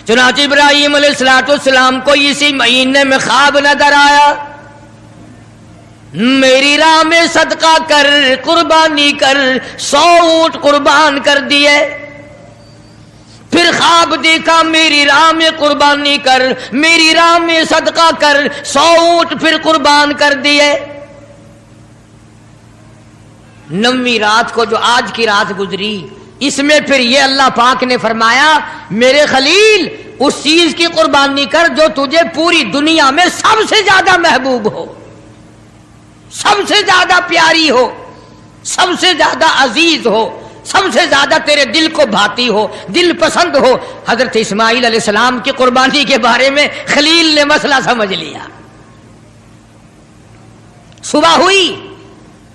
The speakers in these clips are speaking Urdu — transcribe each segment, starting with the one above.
چنانچہ ابراہیم علیہ السلام کو اسی مہینے میں خواب نظر آیا، میری راہ میں صدقہ کر، قربانی کر، 100 اونٹ قربان کر دیے۔ پھر خواب دیکھا، میری راہ میں قربانی کر، میری راہ میں صدقہ کر، 100 اونٹ پھر قربان کر دیے۔ 9ویں رات کو جو آج کی رات گزری، اس میں پھر یہ اللہ پاک نے فرمایا میرے خلیل اس چیز کی قربانی کر جو تجھے پوری دنیا میں سب سے زیادہ محبوب ہو، سب سے زیادہ پیاری ہو، سب سے زیادہ عزیز ہو، سب سے زیادہ تیرے دل کو بھاتی ہو، دل پسند ہو۔ حضرت اسماعیل علیہ السلام کی قربانی کے بارے میں خلیل نے مسئلہ سمجھ لیا۔ صبح ہوئی،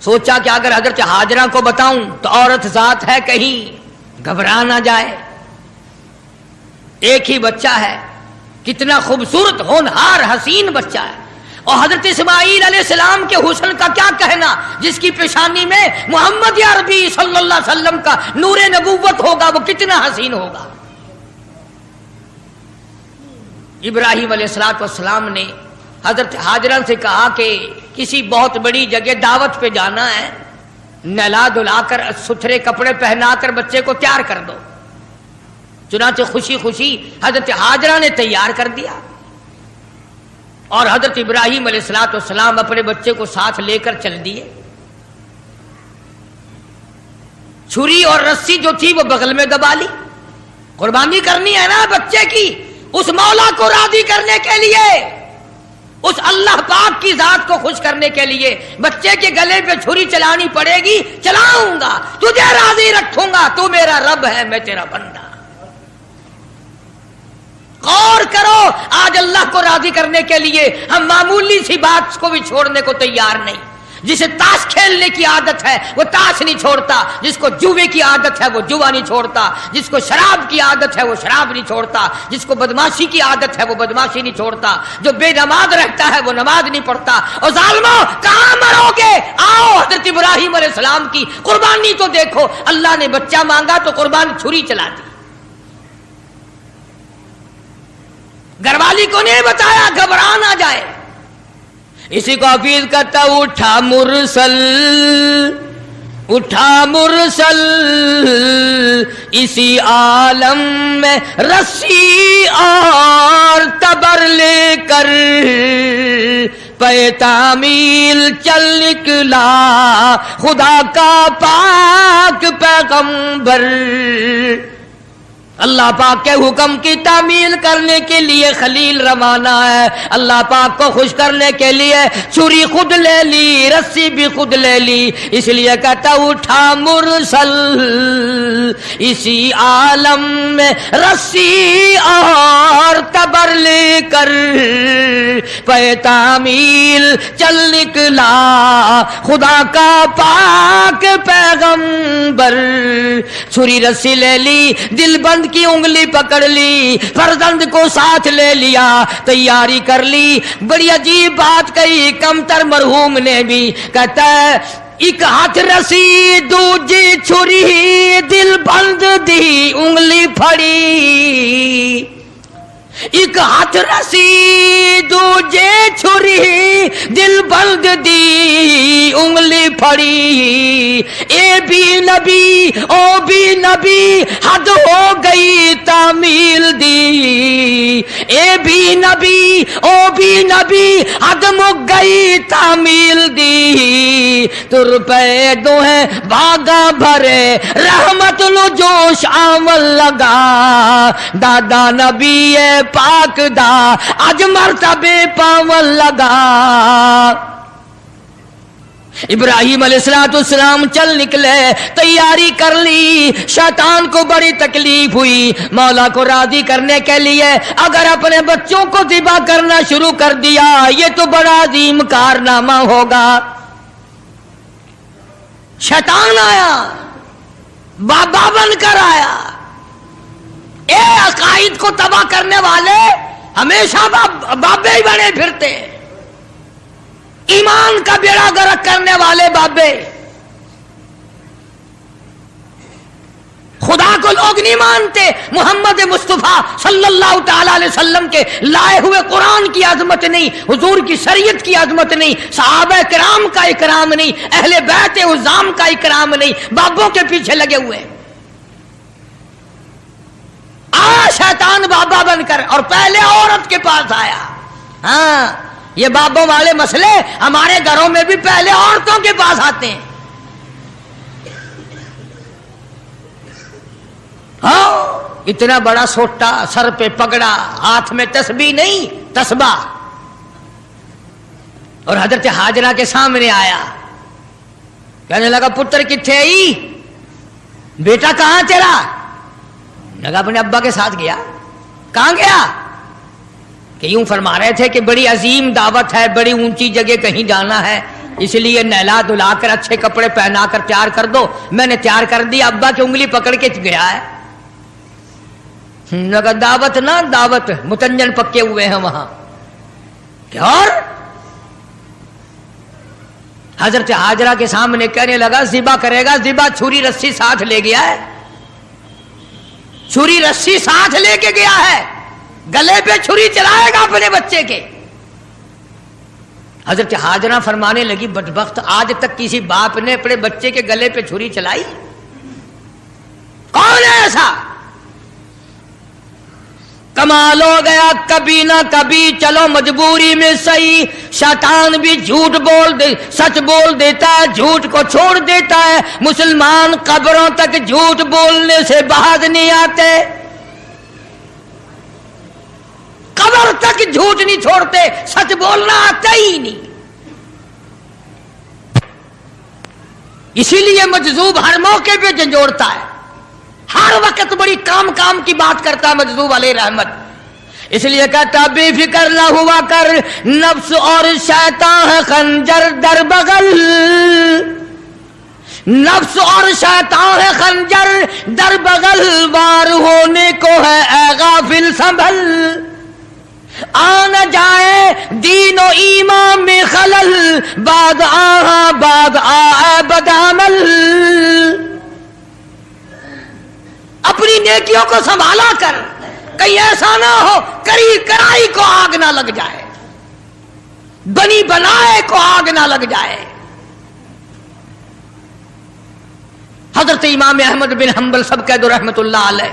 سوچا کہ اگر حضرت ہاجرہ کو بتاؤں تو عورت ذات ہے، کہیں گھبرا نہ جائے، ایک ہی بچہ ہے، کتنا خوبصورت ہونہار حسین بچہ ہے، اور حضرت اسماعیل علیہ السلام کے حسن کا کیا کہنا، جس کی پیشانی میں محمد عربی صلی اللہ علیہ وسلم کا نور نبوت ہوگا، وہ کتنا حسین ہوگا۔ ابراہیم علیہ السلام نے حضرت ہاجرہ سے کہا کہ کسی بہت بڑی جگہ دعوت پہ جانا ہے، نہلا دھلا کر ستھرے کپڑے پہنا کر بچے کو تیار کر دو۔ چنانچہ خوشی خوشی حضرت ہاجرہ نے تیار کر دیا، اور حضرت ابراہیم علیہ السلام اپنے بچے کو ساتھ لے کر چل دیے۔ چھری اور رسی جو تھی وہ بغل میں دبا لی، قربانی کرنی ہے نا بچے کی، اس مولا کو راضی کرنے کے لیے، اس اللہ پاک کی ذات کو خوش کرنے کے لیے بچے کے گلے پہ چھری چلانی پڑے گی، چلاؤں گا، تجھے راضی رکھوں گا، تو میرا رب ہے، میں تیرا بندہ۔ غور کرو، آج اللہ کو راضی کرنے کے لیے ہم معمولی سی بات کو بھی چھوڑنے کو تیار نہیں۔ جسے تاش کھیلنے کی عادت ہے وہ تاش نہیں چھوڑتا، جس کو جوے کی عادت ہے وہ جوا نہیں چھوڑتا، جس کو شراب کی عادت ہے وہ شراب نہیں چھوڑتا، جس کو بدماشی کی عادت ہے وہ بدماشی نہیں چھوڑتا، جو بے نماز رہتا ہے وہ نماز نہیں پڑھتا۔ اور ظالموں کہاں مرو گے؟ آؤ حضرت ابراہیم علیہ السلام کی قربانی تو دیکھو، اللہ نے بچہ مانگا تو قربانی چھری چلا دی۔ گھر والی کو نہیں بتایا، گھبرا نہ جائے۔ اسی کو حفیظ کہتا اٹھا مرسل، اٹھا مرسل اسی عالم میں رسی اور تبر لے کر، پے تعمیل چل نکلا خدا کا پاک پیغمبر۔ اللہ پاک کے حکم کی تعمیل کرنے کے لیے خلیل روانہ ہے، اللہ پاک کو خوش کرنے کے لیے چھری خود لے لی، رسی بھی خود لے لی، اس لیے کہتا اٹھا مرسل اسی عالم میں رسی اور تبر لے کر، پے تعمیل چل نکلا خدا کا پاک پیغمبر۔ چھری رسی لے لی، دل بند کی انگلی پکڑ لی، فرزند کو ساتھ لے لیا، تیاری کر لی۔ بڑی عجیب بات کہی کمتر مرحوم نے بھی، کہتا ہے ایک ہاتھ رسی دوجی چھری، دل بند دی انگلی پھڑی۔ ایک ہاتھ رسی دوجے چھری، دل بند دی انگلی پھڑی۔ اے بھی نبی او بھی نبی، حد ہو گئی تعمیل دی۔ اے بھی نبی او بھی نبی، حد مک گئی تعمیل دی۔ تر پیدوں ہیں باغا بھرے، رحمت لو جوش آمل لگا، دادا نبی پاک دا اج مرتبے پاون لگا۔ ابراہیم علیہ السلام چل نکلے، تیاری کر لی۔ شیطان کو بڑی تکلیف ہوئی، مولا کو راضی کرنے کے لیے اگر اپنے بچوں کو ذبح کرنا شروع کر دیا یہ تو بڑا عظیم کارنامہ ہوگا۔ شیطان آیا، بابا بن کر آیا۔ اے عقائد کو تباہ کرنے والے ہمیشہ بابے ہی بنے پھرتے، ایمان کا بیڑا غرق کرنے والے بابے۔ خدا کو لوگ نہیں مانتے، محمد مصطفیٰ صلی اللہ تعالی علیہ وسلم کے لائے ہوئے قرآن کی عظمت نہیں، حضور کی شریعت کی عظمت نہیں، صحابہ کرام کا اکرام نہیں، اہل بیت عظام کا اکرام نہیں، بابوں کے پیچھے لگے ہوئے۔ شیطان بابا بن کر اور پہلے عورت کے پاس آیا۔ ہاں، یہ بابوں والے مسئلے ہمارے گھروں میں بھی پہلے عورتوں کے پاس آتے ہیں۔ ہاں، اتنا بڑا سوٹا، سر پہ پگڑا، ہاتھ میں تسبیح نہیں تسبیح، اور حضرت ہاجرہ کے سامنے آیا، کہنے لگا پتر کتھے آئی، بیٹا کہاں تیرا؟ لگا اپنے ابا کے ساتھ گیا۔ کہاں گیا؟ کہ یوں فرما رہے تھے کہ بڑی عظیم دعوت ہے، بڑی اونچی جگہ کہیں جانا ہے، اس لیے نہلا دھلا کر اچھے کپڑے پہنا کر تیار کر دو۔ میں نے تیار کر دیا، ابا کی انگلی پکڑ کے گیا ہے۔ لگا دعوت نہ دعوت، متنجن پکے ہوئے ہیں وہاں۔ کیا؟ اور حضرت ہاجرہ کے سامنے کہنے لگا ذبح کرے گا، ذبح چھری رسی ساتھ لے گیا ہے، چھری رسی ساتھ لے کے گیا ہے، گلے پہ چھری چلائے گا اپنے بچے کے۔ حضرت ہاجرہ فرمانے لگی بدبخت، آج تک کسی باپ نے اپنے بچے کے گلے پہ چھری چلائی؟ کون ہے ایسا؟ کمال ہو گیا، کبھی نہ کبھی چلو مجبوری میں صحیح، شیطان بھی جھوٹ سچ بول دیتا ہے، جھوٹ کو چھوڑ دیتا ہے۔ مسلمان قبروں تک جھوٹ بولنے سے باز نہیں آتے، قبر تک جھوٹ نہیں چھوڑتے، سچ بولنا آتا ہی نہیں۔ اسی لیے مجذوب ہر موقع پہ جھنجھوڑتا ہے، ہر وقت بڑی کام کی بات کرتا ہے مجذوب علیہ رحمت۔ اس لیے کہتا بے فکر نہ ہوا کر، نفس اور شیطان ہے خنجر در بغل، نفس اور شیطان ہے خنجر در بغل، وار ہونے کو ہے اے غافل سنبھل، آ نہ جائے دین و ایمان میں خلل، بعد آ بدعمل۔ اپنی نیکیوں کو سنبھالا کر، کہیں ایسا نہ ہو کرائی کو آگ نہ لگ جائے، بنی بنائے کو آگ نہ لگ جائے۔ حضرت امام احمد بن حنبل سب کہہ دو رحمت اللہ علیہ،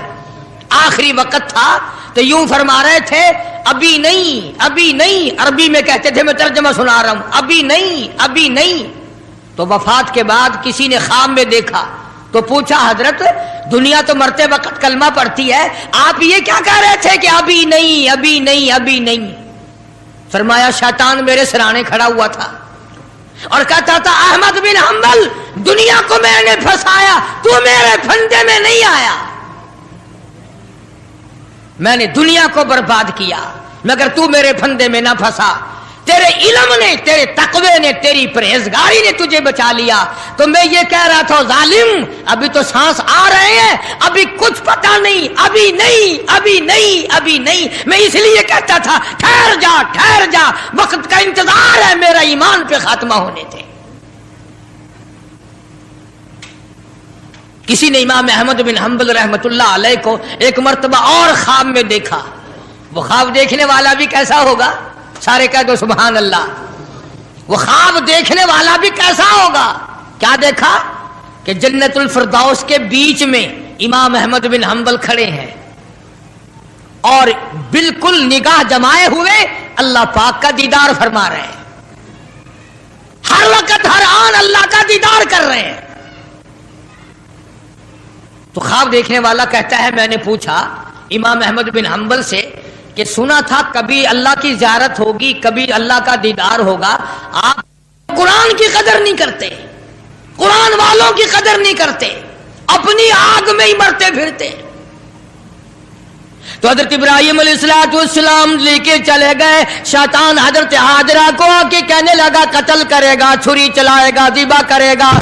آخری وقت تھا تو یوں فرما رہے تھے ابھی نہیں ابھی نہیں، عربی میں کہتے تھے، میں ترجمہ سنا رہا ہوں، ابھی نہیں ابھی نہیں۔ تو وفات کے بعد کسی نے خواب میں دیکھا تو پوچھا حضرت دنیا تو مرتے وقت کلمہ پڑھتی ہے، آپ یہ کیا کہہ رہے تھے کہ ابھی نہیں ابھی نہیں ابھی نہیں؟ فرمایا شیطان میرے سرانے کھڑا ہوا تھا اور کہتا تھا احمد بن حنبل دنیا کو میں نے پھنسایا، تو میرے پھندے میں نہیں آیا، میں نے دنیا کو برباد کیا مگر تو میرے پھندے میں نہ پھنسا، تیرے علم نے، تیرے تقوی نے، تیری پرہیزگاری نے تجھے بچا لیا۔ تو میں یہ کہہ رہا تھا ظالم ابھی تو سانس آ رہے ہیں، ابھی کچھ پتا نہیں، ابھی نہیں ابھی نہیں ابھی نہیں۔ میں اس لیے کہتا تھا ٹھہر جا، وقت کا انتظار ہے میرا ایمان پہ خاتمہ ہونے دے۔ کسی نے امام احمد بن حنبل رحمت اللہ علیہ کو ایک مرتبہ اور خواب میں دیکھا۔ وہ خواب دیکھنے والا بھی کیسا ہوگا؟ سارے کہہ دو سبحان اللہ۔ وہ خواب دیکھنے والا بھی کیسا ہوگا؟ کیا دیکھا کہ جنت الفردوس کے بیچ میں امام احمد بن حنبل کھڑے ہیں اور بالکل نگاہ جمائے ہوئے اللہ پاک کا دیدار فرما رہے ہیں، ہر وقت ہر آن اللہ کا دیدار کر رہے ہیں۔ تو خواب دیکھنے والا کہتا ہے میں نے پوچھا امام احمد بن حنبل سے کہ سنا تھا کبھی اللہ کی زیارت ہوگی، کبھی اللہ کا دیدار ہوگا، آپ قرآن کی قدر نہیں کرتے، قرآن والوں کی قدر نہیں کرتے، اپنی آگ میں ہی مرتے پھرتے۔ تو حضرت ابراہیم علیہ السلام لے کے چلے گئے، شیطان حضرت ہاجرہ کو آ کے کہنے لگا قتل کرے گا، چھری چلائے گا، ذبح کرے گا،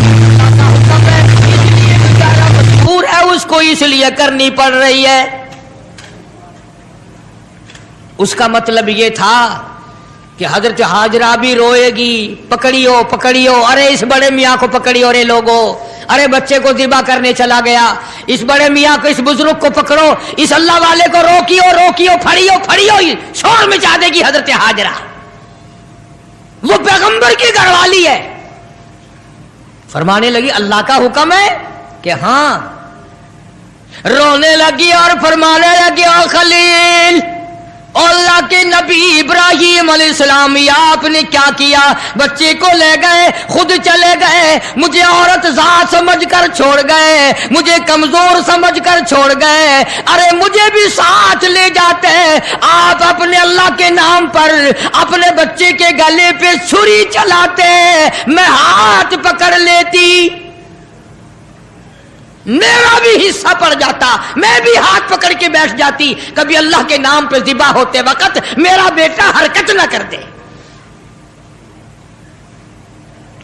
مجبور ہے اس کو اس لیے کرنی پڑ رہی ہے۔ اس کا مطلب یہ تھا کہ حضرت ہاجرہ بھی روئے گی، پکڑیو ارے اس بڑے میاں کو پکڑیو رے لوگو، ارے بچے کو ذبح کرنے چلا گیا، اس بڑے میاں کو، اس بزرگ کو پکڑو، اس اللہ والے کو روکیو، پھڑیو، شور مچا دے گی حضرت ہاجرہ، وہ پیغمبر کی گھر والی ہے۔ فرمانے لگی اللہ کا حکم ہے کہ ہاں، رونے لگی اور فرمانے لگی او خلیل، اللہ کے نبی ابراہیم علیہ السلام، یا آپ نے کیا کیا؟ بچے کو لے گئے، خود چلے گئے، مجھے عورت ذات سمجھ کر چھوڑ گئے، مجھے کمزور سمجھ کر چھوڑ گئے، ارے مجھے بھی ساتھ لے جاتے، آپ اپنے اللہ کے نام پر اپنے بچے کے گلے پہ چھری چلاتے، میں ہاتھ پکڑ لیتی، میرا بھی حصہ پڑ جاتا، میں بھی ہاتھ پکڑ کے بیٹھ جاتی، کبھی اللہ کے نام پہ ذبح ہوتے وقت میرا بیٹا حرکت نہ کر دے۔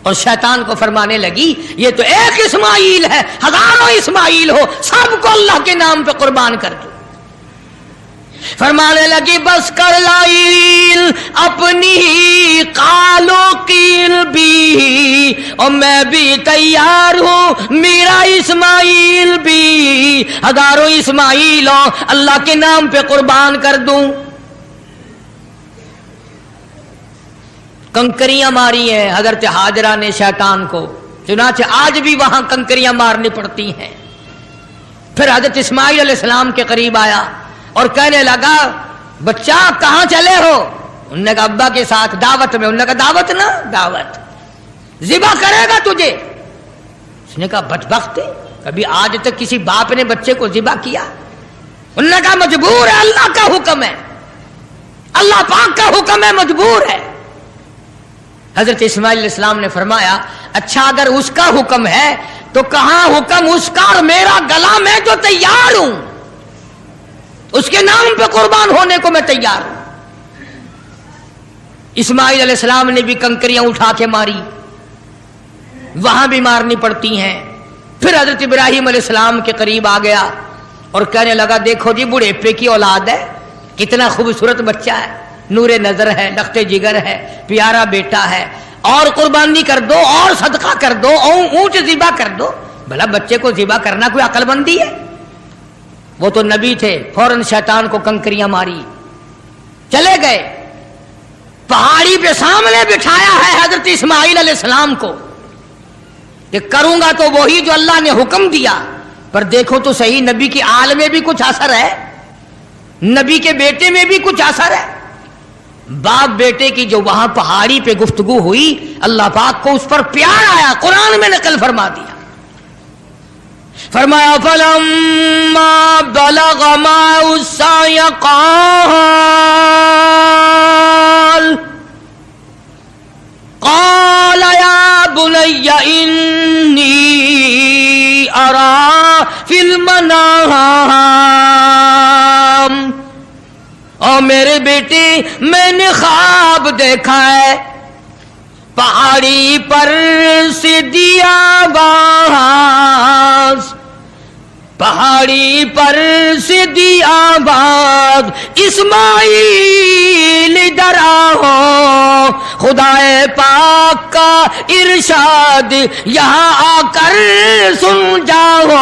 اور شیطان کو فرمانے لگی یہ تو ایک اسماعیل ہے، ہزاروں اسماعیل ہو، سب کو اللہ کے نام پہ قربان کر دو۔ فرمانے لگی بس کر لائل اپنی ہی قالو قیل بھی، اور میں بھی تیار ہوں، میرا اسماعیل بھی، ہزاروں اسماعیلوں اللہ کے نام پہ قربان کر دوں۔ کنکریاں ماری ہیں حضرت ہاجرہ نے شیطان کو، چنانچہ آج بھی وہاں کنکریاں مارنی پڑتی ہیں۔ پھر حضرت اسماعیل علیہ السلام کے قریب آیا اور کہنے لگا بچہ کہاں چلے ہو؟ انہوں نے کہا ابا کے ساتھ دعوت میں۔ انہوں نے کہا دعوت نہ، دعوت ذبح کرے گا تجھے۔ اس نے کہا بدبخت، کبھی آج تک کسی باپ نے بچے کو ذبح کیا؟ انہوں نے کہا مجبور ہے، اللہ کا حکم ہے، اللہ پاک کا حکم ہے، مجبور ہے۔ حضرت اسماعیل علیہ السلام نے فرمایا اچھا اگر اس کا حکم ہے تو کہاں حکم اس کا اور میرا گلا، میں جو تیار ہوں، اس کے نام پہ قربان ہونے کو میں تیار ہوں۔ اسماعیل علیہ السلام نے بھی کنکریاں اٹھا کے ماری، وہاں بھی مارنی پڑتی ہیں۔ پھر حضرت ابراہیم علیہ السلام کے قریب آ گیا اور کہنے لگا دیکھو جی بڑھیپے کی اولاد ہے، کتنا خوبصورت بچہ ہے، نور نظر ہے، لخت جگر ہے، پیارا بیٹا ہے، اور قربانی کر دو، اور صدقہ کر دو، اونٹ ذبح کر دو۔ بھلا بچے کو ذبح کرنا کوئی عقل مندی ہے؟ وہ تو نبی تھے، فوراً شیطان کو کنکریاں ماری، چلے گئے۔ پہاڑی پہ سامنے بٹھایا ہے حضرت اسماعیل علیہ السلام کو کہ کروں گا تو وہی جو اللہ نے حکم دیا، پر دیکھو تو صحیح نبی کی آل میں بھی کچھ اثر ہے، نبی کے بیٹے میں بھی کچھ اثر ہے۔ باپ بیٹے کی جو وہاں پہاڑی پہ گفتگو ہوئی، اللہ پاک کو اس پر پیار آیا، قرآن میں نقل فرما دیا، فرمایا فَلَمَّا بَلَغَ مَعَهُ السَّعْيَ قَالَ يَا بُنَيَّ إِنِّي أَرَىٰ فِي الْمَنَامِ، اور میرے بیٹے میں نے خواب دیکھا ہے، پہاڑی پر سے دیا باز، پہاڑی پر سے دیا باز، اسماعیل ادھر آؤ، خدا پاک کا ارشاد یہاں آ کر سن جاؤ۔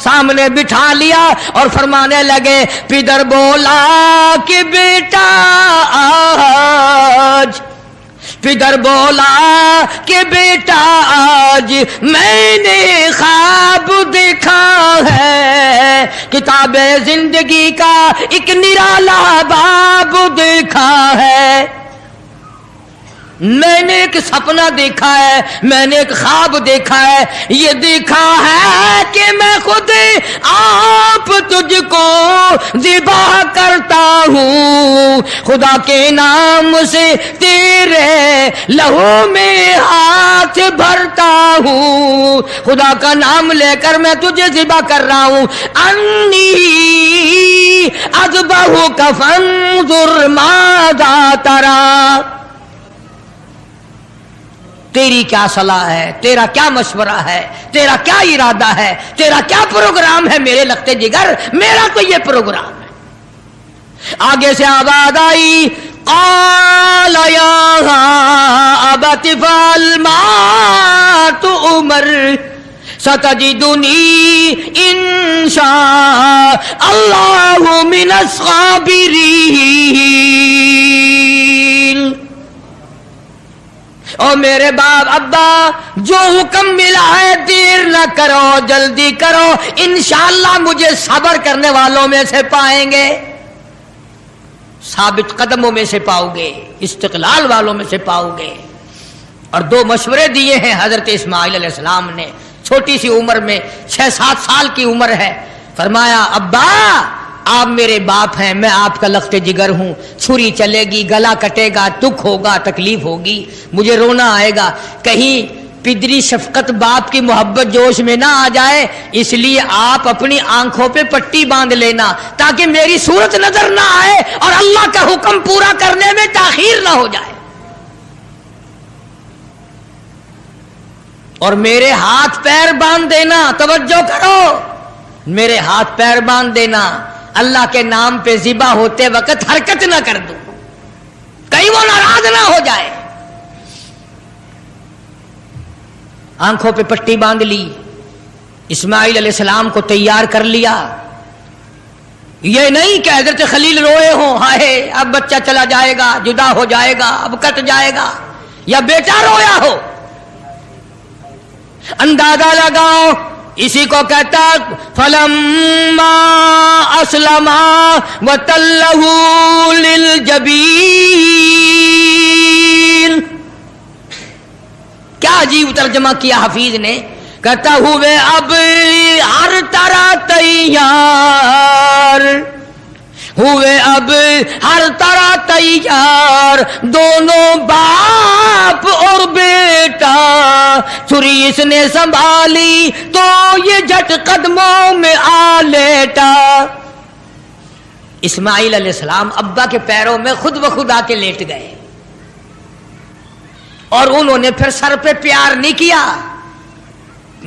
سامنے بٹھا لیا اور فرمانے لگے، پدر بولا کہ بیٹا آج، پدر بولا کہ بیٹا آج میں نے خواب دیکھا ہے، کتاب زندگی کا ایک نرالا باب دیکھا ہے، میں نے ایک سپنا دیکھا ہے، میں نے ایک خواب دیکھا ہے، یہ دیکھا ہے کہ میں خود آپ تجھ کو ذبح کرتا ہوں، خدا کے نام سے تیرے لہو میں ہاتھ بھرتا ہوں، خدا کا نام لے کر میں تجھے ذبح کر رہا ہوں، انی اذبحک فانظر ماذا تری، تیری کیا صلاح ہے، تیرا کیا مشورہ ہے، تیرا کیا ارادہ ہے، تیرا کیا پروگرام ہے میرے لختے جگر؟ میرا تو یہ پروگرام ہے۔ آگے سے آواز آئی، قال یا ابت افعل ما تؤمر، ستجدنی انشاء اللہ من الصابرین۔ او میرے باپ ابا، جو حکم ملا ہے دیر نہ کرو، جلدی کرو، انشاءاللہ مجھے صبر کرنے والوں میں سے پائیں گے، ثابت قدموں میں سے پاؤ گے، استقلال والوں میں سے پاؤ گے۔ اور دو مشورے دیے ہیں حضرت اسماعیل علیہ السلام نے، چھوٹی سی عمر میں، 6-7 سال کی عمر ہے۔ فرمایا ابا آپ میرے باپ ہیں، میں آپ کا لخت جگر ہوں، چھری چلے گی، گلا کٹے گا، دکھ ہوگا، تکلیف ہوگی، مجھے رونا آئے گا، کہیں پدری شفقت باپ کی محبت جوش میں نہ آ جائے، اس لیے آپ اپنی آنکھوں پہ پٹی باندھ لینا تاکہ میری صورت نظر نہ آئے اور اللہ کا حکم پورا کرنے میں تاخیر نہ ہو جائے، اور میرے ہاتھ پیر باندھ دینا، توجہ کرو، میرے ہاتھ پیر باندھ دینا، اللہ کے نام پہ ذبح ہوتے وقت حرکت نہ کر دوں، کہیں وہ ناراض نہ ہو جائے۔ آنکھوں پہ پٹی باندھ لی، اسماعیل علیہ السلام کو تیار کر لیا۔ یہ نہیں کہ حضرت خلیل روئے ہوں، ہائے اب بچہ چلا جائے گا، جدا ہو جائے گا، اب کٹ جائے گا، یا بیٹا رویا ہو۔ اندازہ لگاؤ، اسی کو کہتا فلما اسلما وتلہ للجبین۔ کیا عجیب ترجمہ کیا حفیظ نے، کہتا ہوئے اب ہر طرح تیار ہوئے، اب ہر طرح تیار، دونوں باپ اور بیٹا، چھری اس نے سنبھالی تو یہ جھٹ قدموں میں آ لیٹا۔ اسماعیل علیہ السلام ابا کے پیروں میں خود بخود آ کے لیٹ گئے، اور انہوں نے پھر سر پہ پیار نہیں کیا،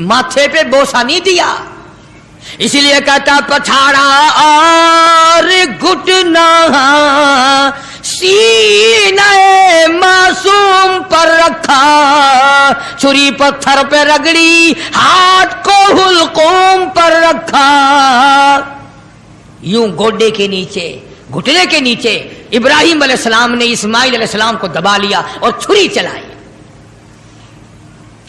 ماتھے پہ بوسہ نہیں دیا، اسی لیے کہتا پچھاڑا اور گھٹنا سینہ معصوم پر رکھا، چھری پتھر پہ رگڑی، ہاتھ کو حلقوم پر رکھا، یوں گوڈے کے نیچے، گھٹنے کے نیچے ابراہیم علیہ السلام نے اسماعیل علیہ السلام کو دبا لیا اور چھری چلائی۔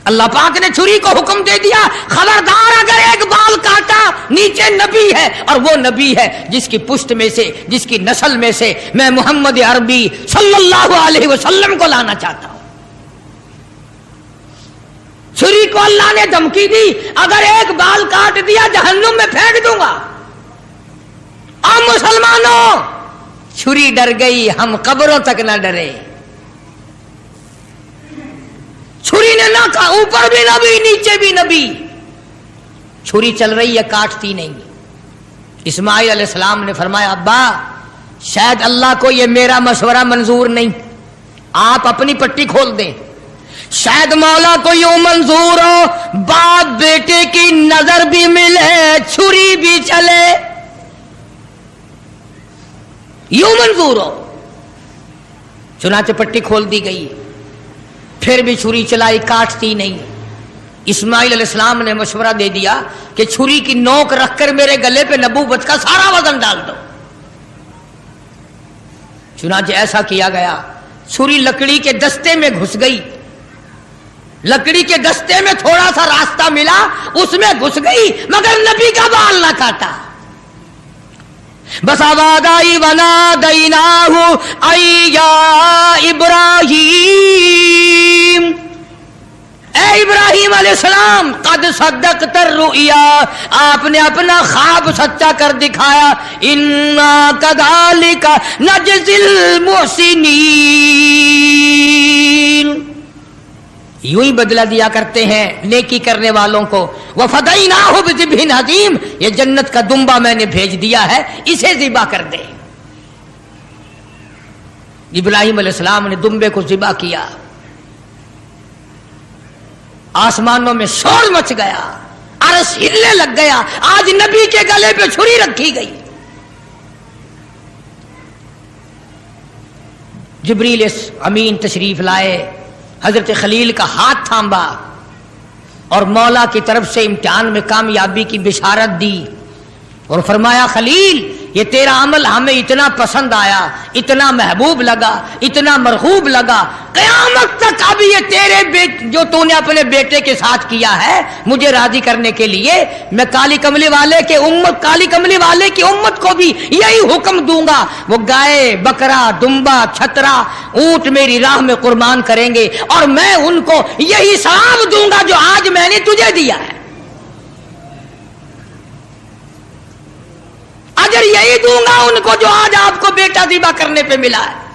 اللہ پاک نے چھری کو حکم دے دیا، خبردار اگر ایک بال کاٹا، نیچے نبی ہے، اور وہ نبی ہے جس کی پشت میں سے، جس کی نسل میں سے میں محمد عربی صلی اللہ علیہ وسلم کو لانا چاہتا ہوں۔ چھری کو اللہ نے دھمکی دی، اگر ایک بال کاٹ دیا جہنم میں پھینک دوں گا۔ اور مسلمانوں، چھری ڈر گئی، ہم قبروں تک نہ ڈرے۔ چھری نے نہ کہا، اوپر بھی نبی نیچے بھی نبی، چھری چل رہی ہے، کاٹتی نہیں۔ اسماعیل علیہ السلام نے فرمایا ابا شاید اللہ کو یہ میرا مشورہ منظور نہیں، آپ اپنی پٹی کھول دیں، شاید مولا کو یوں منظور ہو باپ بیٹے کی نظر بھی ملے، چھری بھی چلے، یوں منظور ہو۔ چنانچہ پٹی کھول دی گئی، پھر بھی چھری چلائی، کاٹتی نہیں۔ اسماعیل علیہ السلام نے مشورہ دے دیا کہ چھری کی نوک رکھ کر میرے گلے پہ نبوت کا سارا وزن ڈال دو۔ چنانچہ ایسا کیا گیا، چھری لکڑی کے دستے میں گھس گئی، لکڑی کے دستے میں تھوڑا سا راستہ ملا، اس میں گھس گئی، مگر نبی کا بال نہ کاٹا۔ بس آواز آئی ونادیناہ ای یا ابراہیم، اے ابراہیم علیہ السلام قد صدقت الرؤیا، آپ نے اپنا خواب سچا کر دکھایا، انا کذالک نجزی المحسنین، یوں ہی بدلہ دیا کرتے ہیں نیکی کرنے والوں کو۔ وَفَدَيْنَاهُ بِذِبْحٍ عَظِيمٍ، یہ جنت کا دمبا میں نے بھیج دیا ہے، اسے ذبح کر دے۔ ابراہیم علیہ السلام نے دمبے کو ذبح کیا، آسمانوں میں شور مچ گیا، عرش ہلنے لگ گیا، آج نبی کے گلے پہ چھری رکھی گئی۔ جبریل امین تشریف لائے، حضرت خلیل کا ہاتھ تھامبا، اور مولا کی طرف سے امتحان میں کامیابی کی بشارت دی اور فرمایا خلیل یہ تیرا عمل ہمیں اتنا پسند آیا، اتنا محبوب لگا، اتنا مرغوب لگا، قیامت تک اب یہ تیرے جو تو نے اپنے بیٹے کے ساتھ کیا ہے مجھے راضی کرنے کے لیے میں کالی کملی والے کی امت کو بھی یہی حکم دوں گا، وہ گائے بکرا دمبا چھترا اونٹ میری راہ میں قربان کریں گے اور میں ان کو یہی ثواب دوں گا جو آج میں نے تجھے دیا ہے، اجر یہی دوں گا ان کو جو آج آپ کو بیٹا ذبح کرنے پہ ملا ہے۔